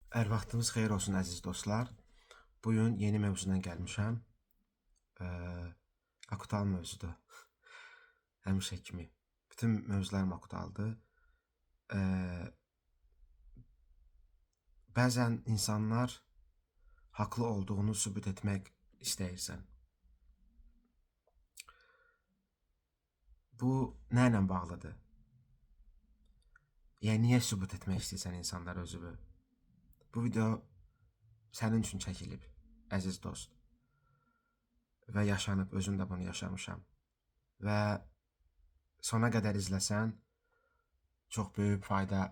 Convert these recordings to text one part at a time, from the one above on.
Hər vaxtınız xeyir olsun əziz dostlar. Bugün yeni mövzudan gəlmişəm. Aktual mövzudur. Həmişə kimi. Bütün mövzularım aktualdır. Bəzən insanlar haqlı olduğunu sübut etmək istəyirsən. Bu nə ilə bağlıdır? Yəni niyə sübut etmək istəyirsən insanlar özünü? Bu video sənin üçün çəkilib, əziz dost. Və yaşanıb, özüm də bunu yaşamışam. Və sona qədər izləsən, çox böyük fayda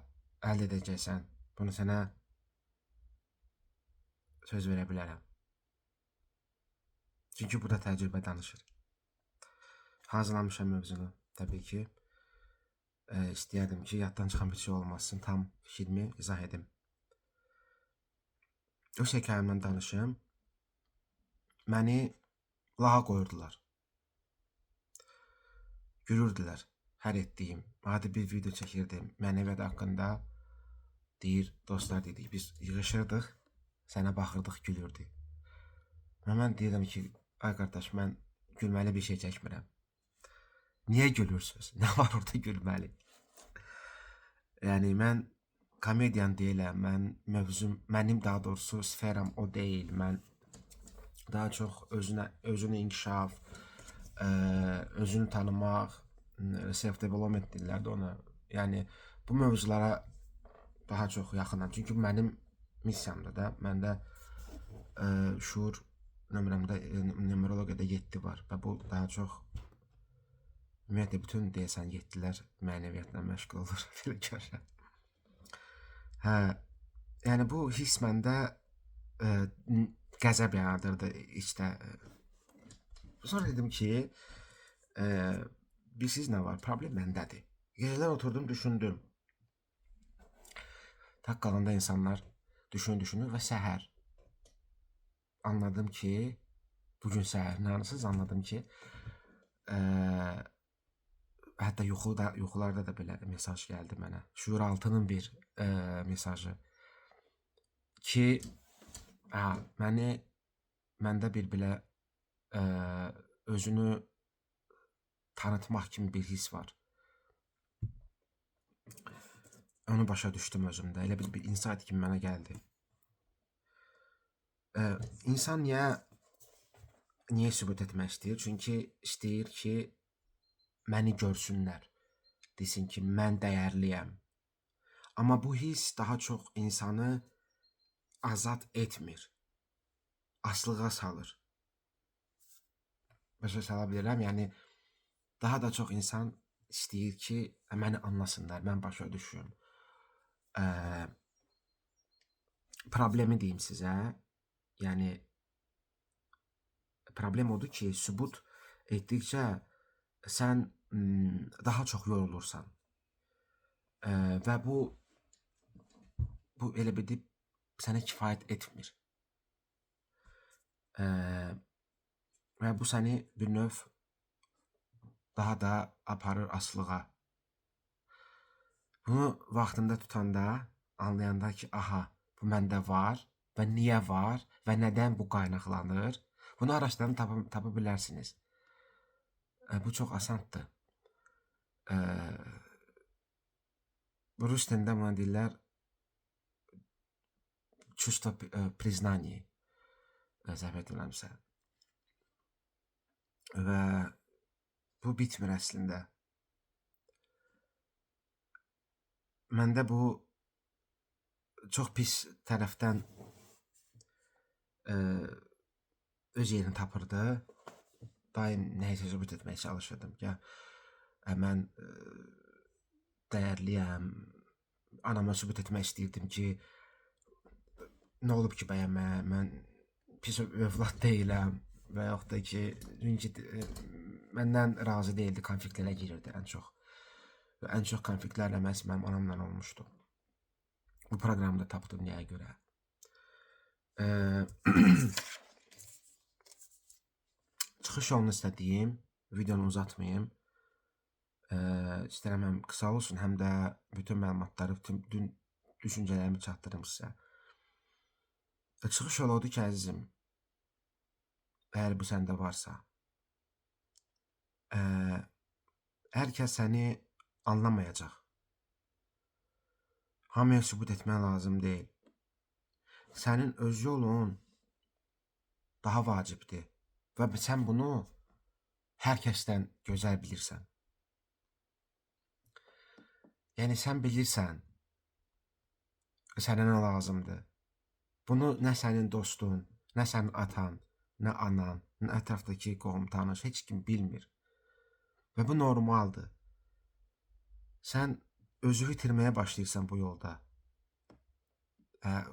əldə edəcəksən. Bunu sənə söz verə bilərəm. Çünki burada təcrübə danışır. Hazırlamışam mövzunu, təbii ki. İstəyərdim ki, yaddan çıxan bir şey olmasın, tam fikrimi izah edim. Öz hekayəmdən danışım. Məni lağa qoyurdular. Gülürdülər hər etdiyim. Adi bir video çəkirdim mənəviyyat haqqında. Deyir, dostlar dedik, biz yığışırdıq, sənə baxırdıq, gülürdük. Və mən deyirəm ki, ay qardaş, mən gülməli bir şey çəkmirəm. Niyə gülürsünüz? Nə var orada gülməli? Yəni, mən komediyan deyiləm, mənim daha doğrusu sferam o deyil. Mən daha çox özünü inkişaf, özünü tanımaq, self-development deyirlərdi ona. Yəni, bu mövzulara daha çox yaxınam. Çünki mənim missiyamda da, məndə şuur nömrəmdə, numerologiyada 7 var və bu daha çox ümumiyyətlə bütün deyəsən 7-lər mənəviyyatla məşğul olur, belə görürəm. Yəni bu hiss məndə qəzəb yaradırdı içdə. Sonra dedim ki, bilsiz nə var, problem məndədir. Gecələr oturdum, düşündüm. Tak qalanda insanlar düşünür və səhər anladım ki, bugün səhər nanısız anladım ki, hətta yuxularda da belə mesaj gəldi mənə. Şuuraltının bir mesajı ki, məndə bir belə özünü tanıtmaq kimi bir his var. Onu başa düşdüm özümdə. Elə bir insight kimi mənə gəldi. İnsan niyə sübut etmək istəyir? Çünki istəyir ki, məni görsünlər. Desin ki, mən dəyərliyəm. Amma bu his daha çox insanı azad etmir. Asılığa salır. Başa sala bilirəm. Yəni, daha da çox insan istəyir ki, məni anlasınlar, mən başa düşüm. Problemi deyim sizə. Yəni, problem odur ki, sübut etdikcə sən daha çox yorulursan. Və bu elə bir sənə kifayət etmir. Və bu səni bir növ daha da aparır asılığa. Bunu vaxtında tutanda, anlayanda ki, aha, bu məndə var və niyə var və nədən bu qaynaqlanır, bunu araşdırıb tapa bilərsiniz. Bu çox asandır. Rus dilində buna deyirlər çusto priznani, zəhv etmirəmsə. Və bu bitmir əslində. Məndə bu çox pis tərəfdən öz yerini tapırdı. Daim nəyisə sübut etməyə çalışırdım ki, mən dəyərliyəm. Anama sübut etmək istəyirdim ki, nə olub ki, bəyənmə, mən pis övlad deyiləm və yaxud da ki, məndən razı deyildi, konfliktlərə girirdi ən çox. Və ən çox konfliktlərlə məhz mənim anamla olmuşdu. Bu proqramda tapdım nəyə görə. Çıxış yolunu istədiyim, videonu uzatmayayım. İstəyirəm həm qısa olsun, həm də bütün məlumatları, bütün düşüncələrimi çatdırım sizə. Çıxış yolu odur ki, əzizim, əgər bu səndə varsa, hər kəs səni anlamayacaq. Hamıya sübut etmək lazım deyil. Sənin öz yolun daha vacibdir və sən bunu hər kəsdən gözəl bilirsən. Yəni, sən bilirsən, sənə nə lazımdır. Bunu nə sənin dostun, nə sənin atan, nə anan, nə ətrafdakı qohum tanış heç kim bilmir. Və bu normaldır. Sən özünü itirməyə başlayırsan bu yolda.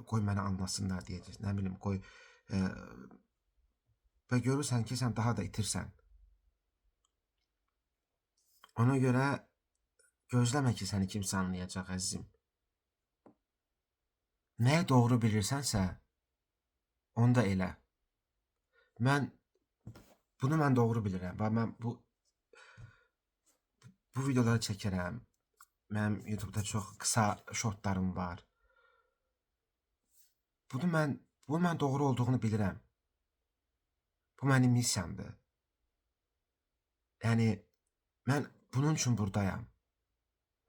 Qoy məni anlasınlar deyəcəksən, nə bilim, qoy. Və görürsən ki, sən daha da itirsən. Ona görə gözləmə ki, səni kimsə anlayacaq, əzizim. Nəyə doğru bilirsənsə, onu da elə. Bunu mən doğru bilirəm və mən bu videoları çəkirəm. Mənim YouTube'da çox qısa şortlarım var. Bu mən doğru olduğunu bilirəm. Bu mənim missiyamdır. Yəni, mən bunun üçün buradayam.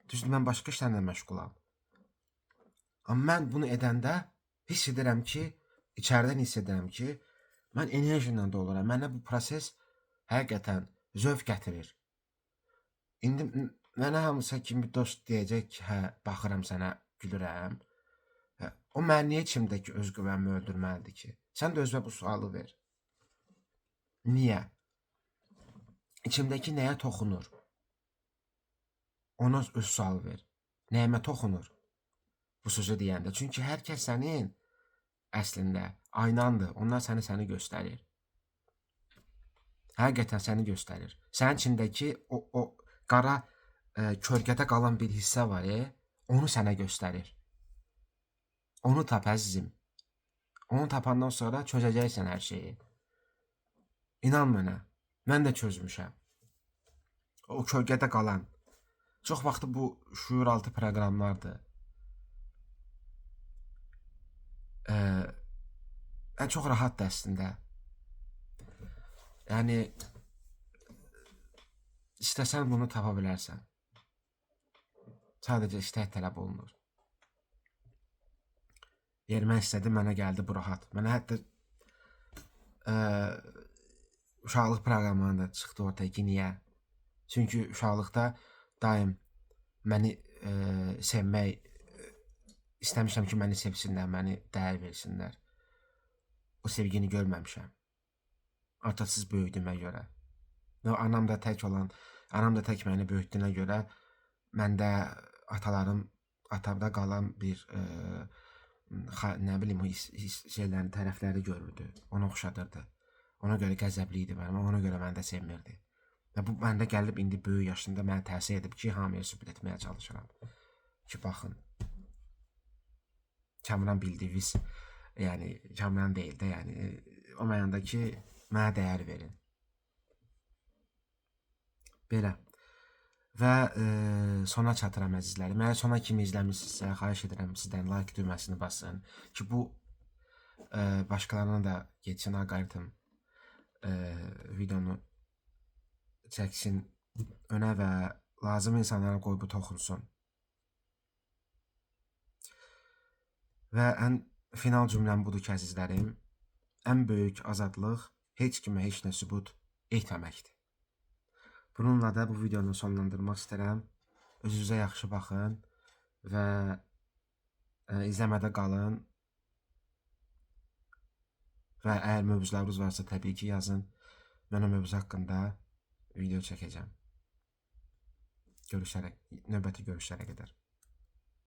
Düzdür, mən başqa işlərlə məşğulam. Amma mən bunu edəndə hiss edirəm ki, içəridən hiss edirəm ki, mən enerjiyla doluram. Mənə bu proses həqiqətən zövq gətirir. İndi mənə hamısa kimi dost deyəcək ki, hə, baxıram sənə, gülürəm. O mən niyə içimdəki özgüvənimi öldürməlidir ki? Sən də özünə bu sualı ver. Niyə? İçimdəki nəyə toxunur? Ona öz sual ver. Nəyimə toxunur bu sözü deyəndə? Çünki hər kəs sənin əslində aynandır. Onlar səni göstərir. Həqiqətən səni göstərir. Sənin içindəki o qara kölgədə qalan bir hissə var, onu sənə göstərir. Onu tap, əzizim. Onu tapandan sonra çözəcəksən hər şeyi. İnan mənə, mən də çözmüşəm. O kölgədə qalan. Çox vaxtı bu şuuraltı proqramlardır. Çox rahatdır əslində. Yəni, istəsən bunu tapa bilərsən. Sadəcə istək tələb olunur. Mən istədim, mənə gəldi bu rahat. Mənə hətta uşaqlıq proqramlarında çıxdı ortaya ki, niyə? Çünki uşaqlıqda daim məni sevmək istəmişəm ki, məni sevsinlər, məni dəyər versinlər. O sevgini görməmişəm. Atasız böyüdüyümə görə. Anam da tək məni böyütdüyünə görə məndə atamda qalan bir nə bilim, şeylərin tərəfləri görürdü. Onu oxşadırdı. Ona görə qəzəbli idi mənim, ona görə məni də sevmirdi. Və bu məndə gəlib indi böyük yaşında mənə təsir edib ki, hamıya sübut etməyə çalışıram. Ki, baxın. Kamran bildiyiniz, yəni Kamran deyil də, yəni o mənada ki, mənə dəyər verin. Belə. Və sona çatıram əzizlərim. Əgər sona kimi izləmişsinizsə, xahiş edirəm sizdən like düyməsini basın ki, bu başqalarına da geçsin, alqoritm videonu çəksin önə və lazım insanlara qoy bu toxunsun. Və ən final cümləm budur ki, əzizlərim, ən böyük azadlıq heç kimə heç nə sübut etməməkdir. Bununla da bu videonu sonlandırmaq istərəm. Özünüzə yaxşı baxın və izləmədə qalın. Və əgər mövzularınız varsa təbii ki, yazın. Mən o mövzu haqqında video çəkəcəm. Növbəti görüşlərə qədər.